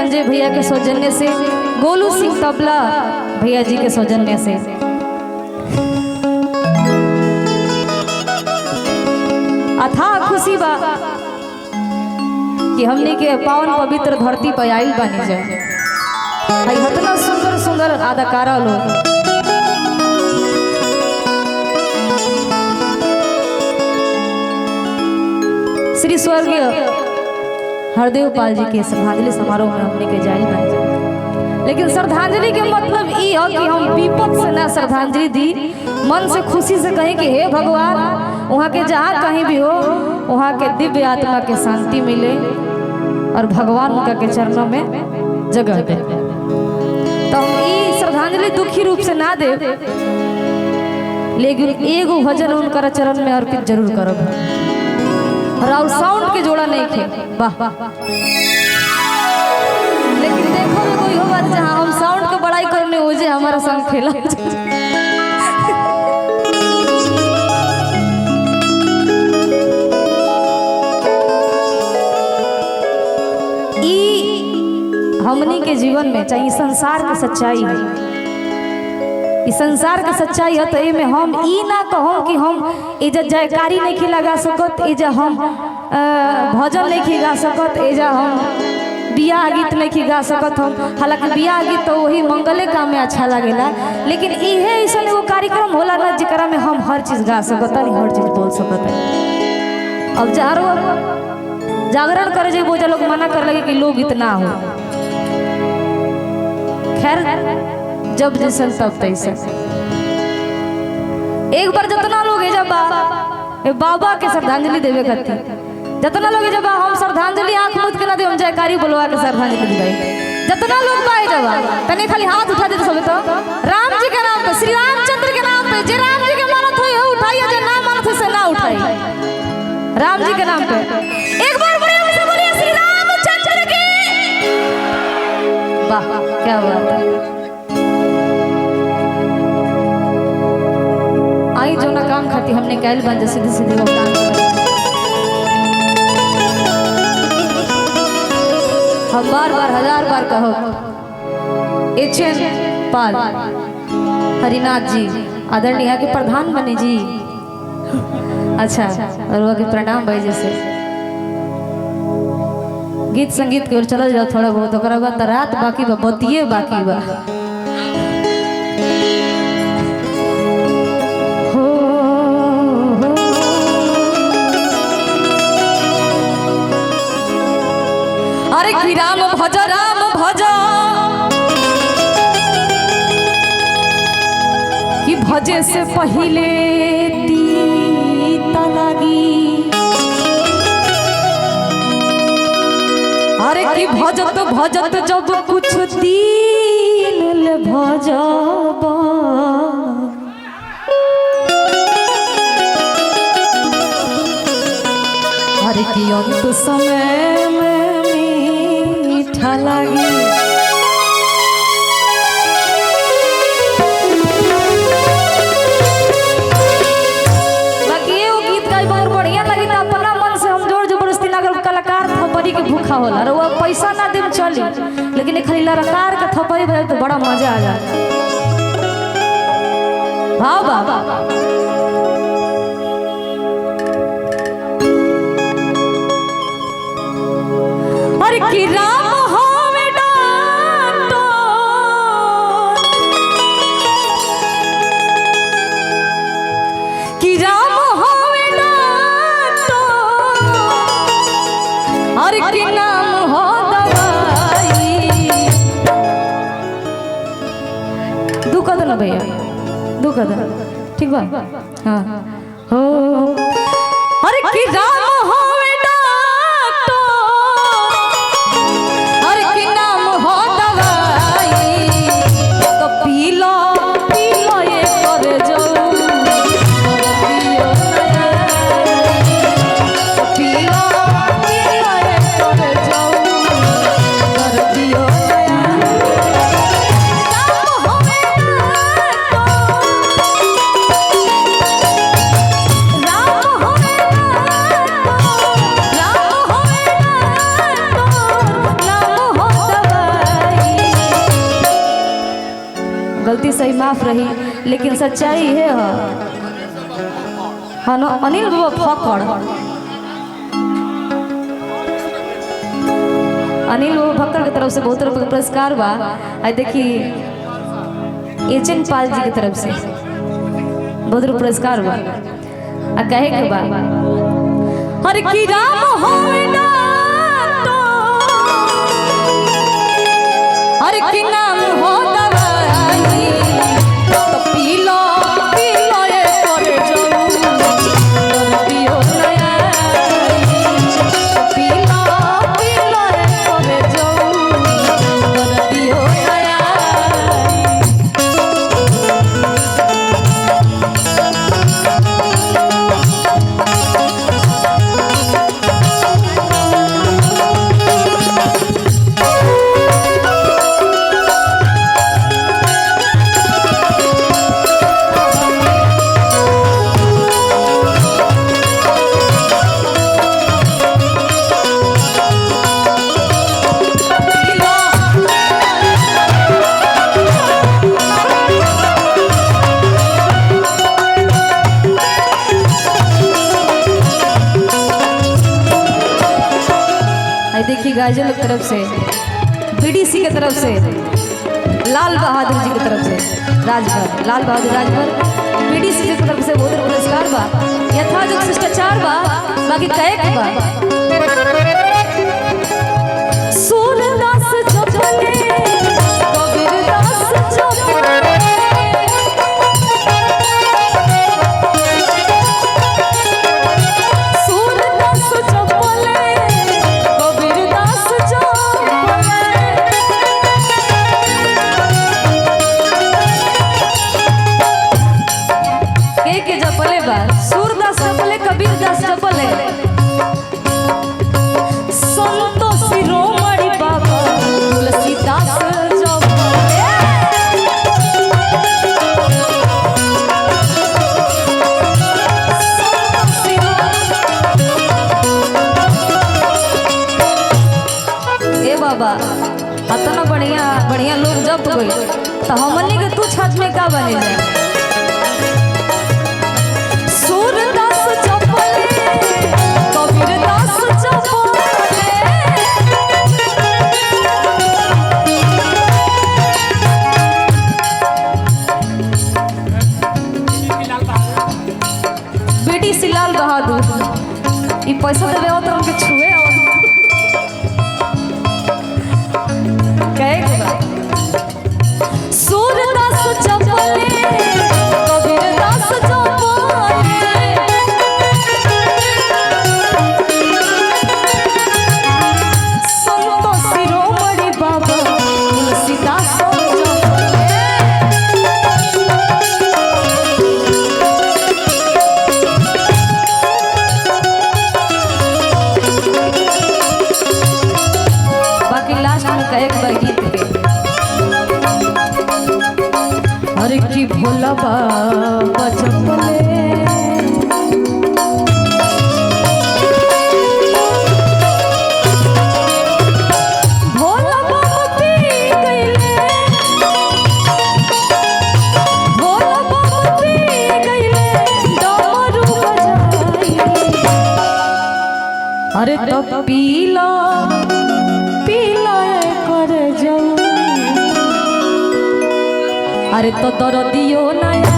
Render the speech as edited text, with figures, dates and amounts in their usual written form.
संजय भैया के सौजन्य से, गोलू सिंह तबला भैया जी के सौजन्य से। अथाह खुशी बा कि हमने के पावन पवित्र धरती पर आइल बनी जाए। इतना सुंदर सुंदर अदाकारा लोग, श्री स्वर्गीय हरदेव पाल जी के श्रद्धांजलि समारोह में हमने के जाइल बन जाए। लेकिन श्रद्धांजलि के मतलब ये है कि हम विपद से ना श्रद्धांजलि दी, मन से खुशी से कहें कि हे भगवान, वहाँ के जहाँ कहीं भी हो वहाँ के दिव्य आत्मा के शांति मिले और भगवान उनका के चरणों में जगह दे। तो हम ये श्रद्धांजलि दुखी रूप से ना दे, लेकिन एगो भजन उनका चरण में अर्पित जरूर करब। और साउंड के जोड़ा नहीं थे, वाह वाह। लेकिन देखो में कोई हो बात जहाँ हम साउंड के बड़ाई करने हो जाए हमारा संग खेला। हमनी के जीवन में चाहे संसार के सच्चाई है, इस संसार के सच्चाई है, तो ये में हम ई ना कहूँ कि हम एजा जयकारी नहीं लगा सकत, एजा हम भजन नहीं गा सकत, एजा हम बियाह गीत नहीं गा सकत। हम हालांकि बियाह गीत तो वही मंगले काम में अच्छा लगेला, लेकिन इहे ऐसा एगो कार्यक्रम होला ना जरा में हम हर चीज गा सकत, हर चीज बोल सकत। अब जागरण करे जे बोझा लोग मना कर लगे कि लोग इतना हो, खैर जब जैसन तब तैसे। एक बार जितना लोग है जब बाबा के श्रद्धांजलि देवे खातिर, जितना लोग जब हम श्रद्धांजलि आंख मूंद के ना दे, हम जयकारी बोलवा के श्रद्धांजलि दिवाई। जितना लोग पाए जब तने खाली हाथ उठा दे सब, तो राम जी के नाम पे, श्री रामचंद्र के नाम पे, जे राम जी के मानत हो उठाइए, जे ना मानत हो से ना उठाई। राम जी के नाम पे एक बार बोलिए श्री रामचंद्र की। वाह क्या बात है। आई जो ना काम खाती हमने कैल बन जा सीधे सीधे वो काम हम बार बार हजार बार कहो। एचएन पाल हरिनाथ जी आदरणीय के प्रधान बने जी। अच्छा, और वो के प्रणाम भाई। जैसे गीत संगीत के ओर चल जाओ थोड़ा बहुत, ओकरा बाद रात बाकी बा, बतिये बाकी बा। अरे कि राम भज कि भजे से पहले तीता लागी। अरे कि भजत भजत जब कुछ दिन भजब, अरे कि अंत समय में मीठा लागी। बाकी वो गीत गाई बहुत बढ़िया लगी, तो अपना मन से हम जोर जबरदस्ती ना कर। कलाकार थपड़ी के भूखा होला, और वो पैसा ना दे चली, लेकिन खाली लड़कार का थपड़ी बजाए तो बड़ा मजा आ जाए। हाँ बाबा अरे कि राम होवे डांटो, कि राम होवे डांटो, अरे कि नाम हो दवाई। दुखद ना भैया, दुखद ठीक बा। हाँ हो अरे कि राम होवे डांटो, अरे कि नाम हो दवाई। तो पी लो ये कर जाऊ, पी लो ये कर जाऊ, कर दियो राम होवे डांटो, राम होवे डांटो। गलती सही माफ रही, लेकिन सच्चाई है अनिल बाबा फकड़, अनिल बाबा फकड़ की तरफ से बहुत रुपये पुरस्कार बा। देखिए एचएन पाल जी की तरफ से बहुत रुपये पुरस्कार बा। कहे के बा हर की राम होवे ना तो हर की नाम हो दवाई तो पी लो ये करे जाऊं तो पियो नया पी लो ये करे जाऊं तो पियो नया। देखिए गाजल की तरफ से, बीडीसी की तरफ से, लाल बहादुर जी की तरफ से, राजभर लाल बहादुर राजभर बीडीसी की तरफ से बहुत पुरस्कार बा। यथाजोग शिष्टाचार बा, बाकी कहे के बा सूरदास चपले कबीरदास चपले सूरदास चपले कबीरदास चपले संतो शिरोमणि बाबा तुलसीदास चपले ए बाबा इतना बढ़िया बढ़िया लोग जप गए तो हमनी के तू छत में का बने जाए। बीडीसी लाल बहादुर ये पैसा देवे हो तो उनके छुए हो कहे के बा सूरदास चपले कबीरदास चपले संतो शिरोमणि बाबा तुलसीदास हरे की भोला बाबा चपले भोला बाबा पी गईले भोला बाबा पी गईले डमरू बजाई अरे तो पीला कर जाऊं अरे तो दर्दियो नया